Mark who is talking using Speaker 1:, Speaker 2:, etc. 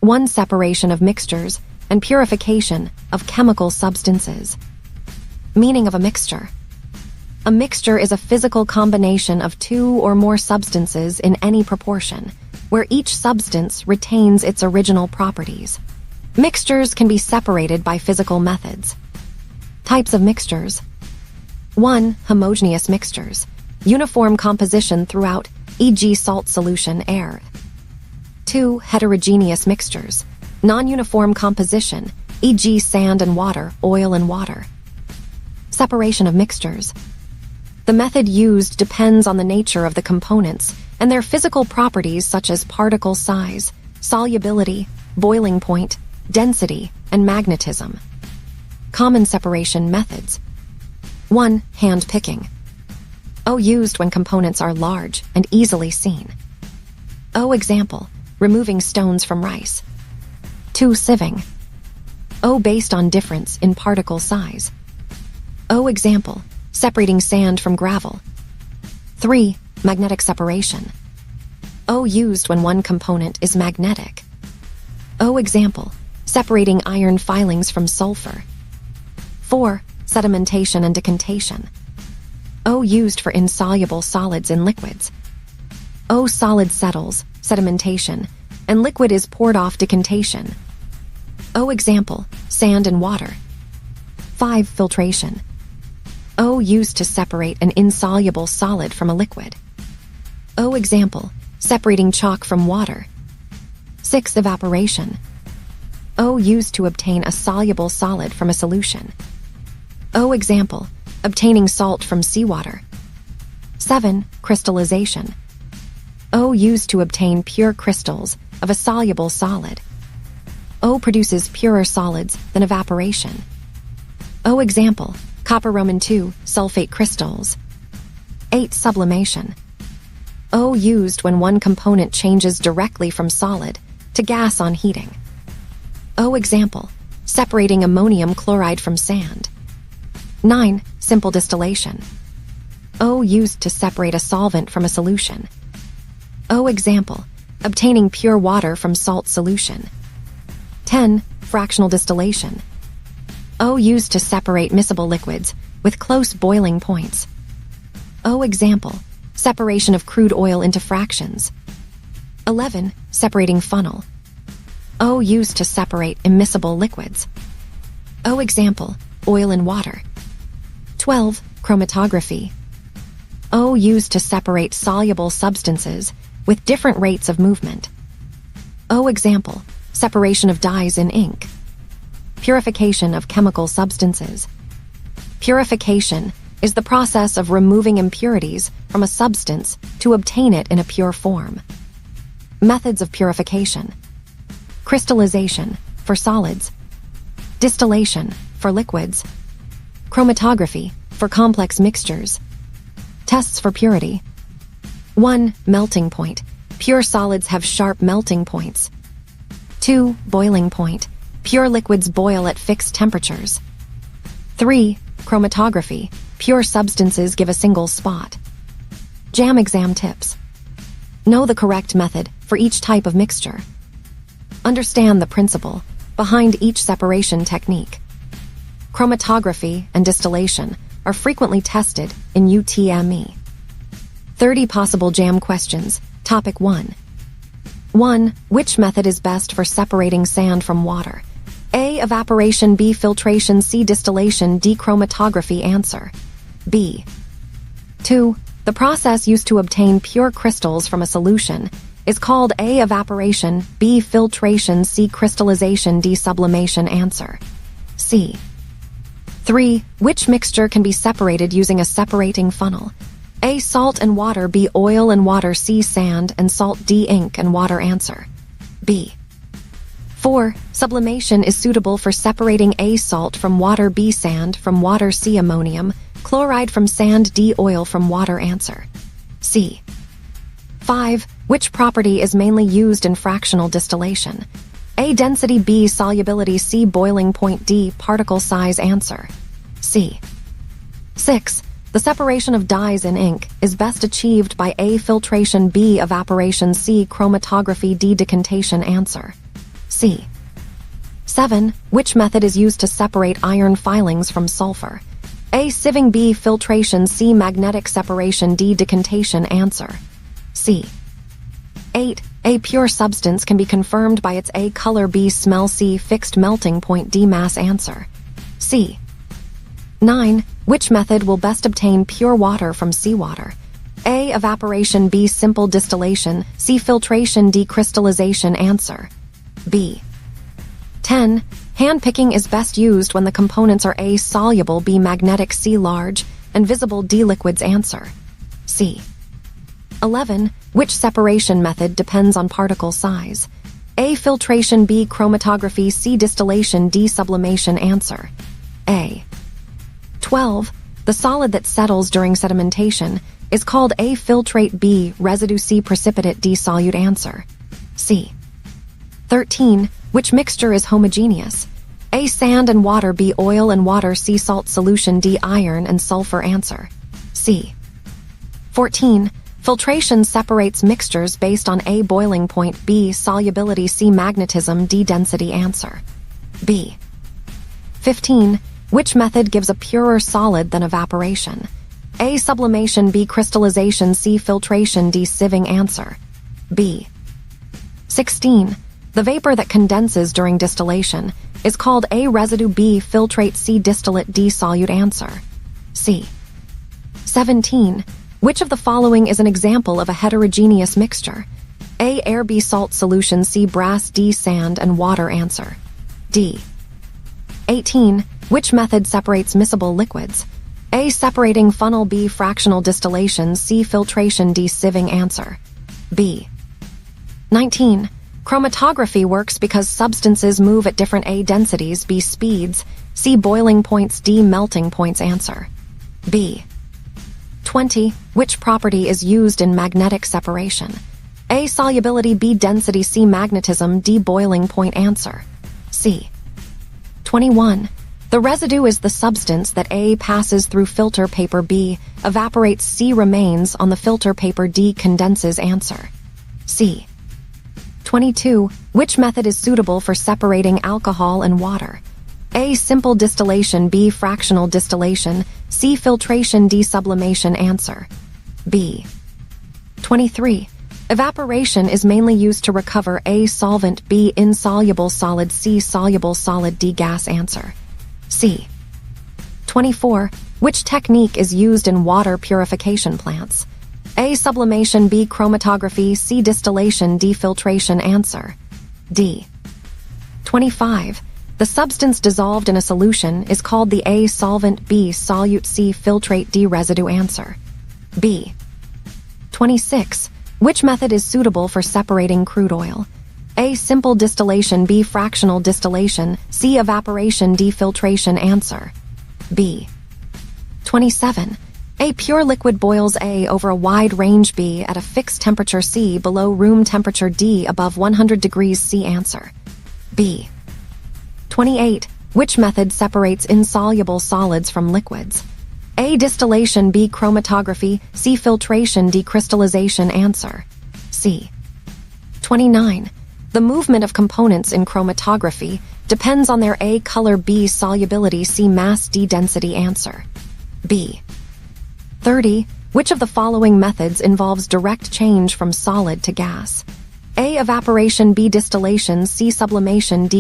Speaker 1: 1. Separation of mixtures and purification of chemical substances. Meaning of a mixture. A mixture is a physical combination of two or more substances in any proportion, where each substance retains its original properties. Mixtures can be separated by physical methods. Types of mixtures. 1. Homogeneous mixtures. Uniform composition throughout, e.g. salt solution, air. 2. Heterogeneous mixtures. Non-uniform composition, e.g. sand and water, oil and water. Separation of mixtures. The method used depends on the nature of the components and their physical properties such as particle size, solubility, boiling point, density, and magnetism. Common separation methods. 1. Hand picking. Used when components are large and easily seen. Example, removing stones from rice. 2. Sieving. Based on difference in particle size. Example, separating sand from gravel. 3. Magnetic separation. Used when one component is magnetic. Example, separating iron filings from sulfur. 4. Sedimentation and decantation. Used for insoluble solids in liquids. Solid settles, sedimentation, and liquid is poured off decantation. Example, sand and water. 5. Filtration. Used to separate an insoluble solid from a liquid. Example, separating chalk from water. 6. Evaporation. Used to obtain a soluble solid from a solution. Example, obtaining salt from seawater. 7. Crystallization. Used to obtain pure crystals of a soluble solid. Produces purer solids than evaporation. Example, copper Roman II sulfate crystals. 8. Sublimation. Used when one component changes directly from solid to gas on heating. Example, separating ammonium chloride from sand. 9. Simple distillation. Used to separate a solvent from a solution. Example, obtaining pure water from salt solution. 10. Fractional distillation. Used to separate miscible liquids with close boiling points. Example, separation of crude oil into fractions. 11. Separating funnel. Used to separate immiscible liquids. Example, oil and water. 12. Chromatography. Used to separate soluble substances with different rates of movement. Example, separation of dyes in ink. Purification of chemical substances. Purification is the process of removing impurities from a substance to obtain it in a pure form. Methods of purification. Crystallization, for solids. Distillation, for liquids. Chromatography, for complex mixtures. Tests for purity. 1. Melting point. Pure solids have sharp melting points. 2. Boiling point. Pure liquids boil at fixed temperatures. 3. Chromatography. Pure substances give a single spot. Jamb exam tips. Know the correct method for each type of mixture. Understand the principle behind each separation technique. Chromatography and distillation are frequently tested in UTME. 30 possible Jamb questions. Topic 1. 1. Which method is best for separating sand from water? A. Evaporation. B. Filtration. C. Distillation. D. Chromatography. Answer. B. 2. The process used to obtain pure crystals from a solution is called A. Evaporation. B. Filtration. C. Crystallization. D. Sublimation. Answer. C. 3. Which mixture can be separated using a separating funnel? A. Salt and water. B. Oil and water. C. Sand and salt. D. Ink and water. Answer. B. 4. Sublimation is suitable for separating A. Salt from water. B. Sand from water. C. Ammonium chloride from sand. D. Oil from water. Answer. C. 5. Which property is mainly used in fractional distillation? A. Density. B. Solubility. C. Boiling point. D. Particle size. Answer. C. 6. The separation of dyes in ink is best achieved by A. Filtration. B. Evaporation. C. Chromatography. D. Decantation. Answer. C. 7. Which method is used to separate iron filings from sulfur? A. Sieving. B. Filtration. C. Magnetic separation. D. Decantation. Answer: C. 8. A pure substance can be confirmed by its A. Color. B. Smell. C. Fixed melting point. D. Mass. Answer: C. 9. Which method will best obtain pure water from seawater? A. Evaporation. B. Simple distillation. C. Filtration. D. Crystallization. Answer: B. 10. Hand-picking is best used when the components are A. Soluble. B. Magnetic. C. Large and visible. D. Liquids. Answer: C. 11. Which separation method depends on particle size? A. Filtration. B. Chromatography. C. Distillation. D. Sublimation. Answer: A. 12. The solid that settles during sedimentation is called A. Filtrate. B. Residue. C. Precipitate. D. Solute. Answer: C. 13. Which mixture is homogeneous? A. Sand and water. B. Oil and water. C. Salt solution. D. Iron and sulfur. Answer: C. 14. Filtration separates mixtures based on A. Boiling point. B. Solubility. C. Magnetism. D. Density. Answer: B. 15. Which method gives a purer solid than evaporation? A. Sublimation. B. Crystallization. C. Filtration. D. Sieving. Answer: B. 16. The vapor that condenses during distillation is called A. Residue. B. Filtrate. C. Distillate. D. Solute. Answer: C. 17. Which of the following is an example of a heterogeneous mixture? A. Air. B. Salt solution. C. Brass. D. Sand and water. Answer: D. 18. Which method separates miscible liquids? A. Separating funnel. B. Fractional distillation. C. Filtration. D. Sieving. Answer: B. 19. Chromatography works because substances move at different A. densities. B. Speeds. C. Boiling points. D. Melting points. Answer: B. 20. Which property is used in magnetic separation? A. Solubility. B. Density. C. Magnetism. D. Boiling point. Answer: C. 21. The residue is the substance that A. passes through filter paper. B. Evaporates. C. Remains on the filter paper. D. Condenses. Answer: C. 22. Which method is suitable for separating alcohol and water? A. Simple distillation. B. Fractional distillation. C. Filtration. D. Sublimation. Answer: B. 23. Evaporation is mainly used to recover A. Solvent. B. Insoluble solid. C. Soluble solid. D. Gas. Answer: C. 24. Which technique is used in water purification plants? A. Sublimation. B. Chromatography. C. Distillation. D. Filtration. Answer: D. 25. The substance dissolved in a solution is called the A. Solvent. B. Solute. C. Filtrate. D. Residue. Answer: B. 26. Which method is suitable for separating crude oil? A. Simple distillation. B. Fractional distillation. C. Evaporation. D. Filtration. Answer: B. 27. A pure liquid boils A over a wide range. B at a fixed temperature. C below room temperature. D above 100 degrees. C. Answer: B. 28. Which method separates insoluble solids from liquids? A. Distillation. B. Chromatography. C. Filtration. D. Crystallization. Answer: C. 29. The movement of components in chromatography depends on their A. Color. B. Solubility. C. Mass. D. Density. Answer: B. 30. Which of the following methods involves direct change from solid to gas? A. Evaporation. B. Distillation. C. Sublimation. D.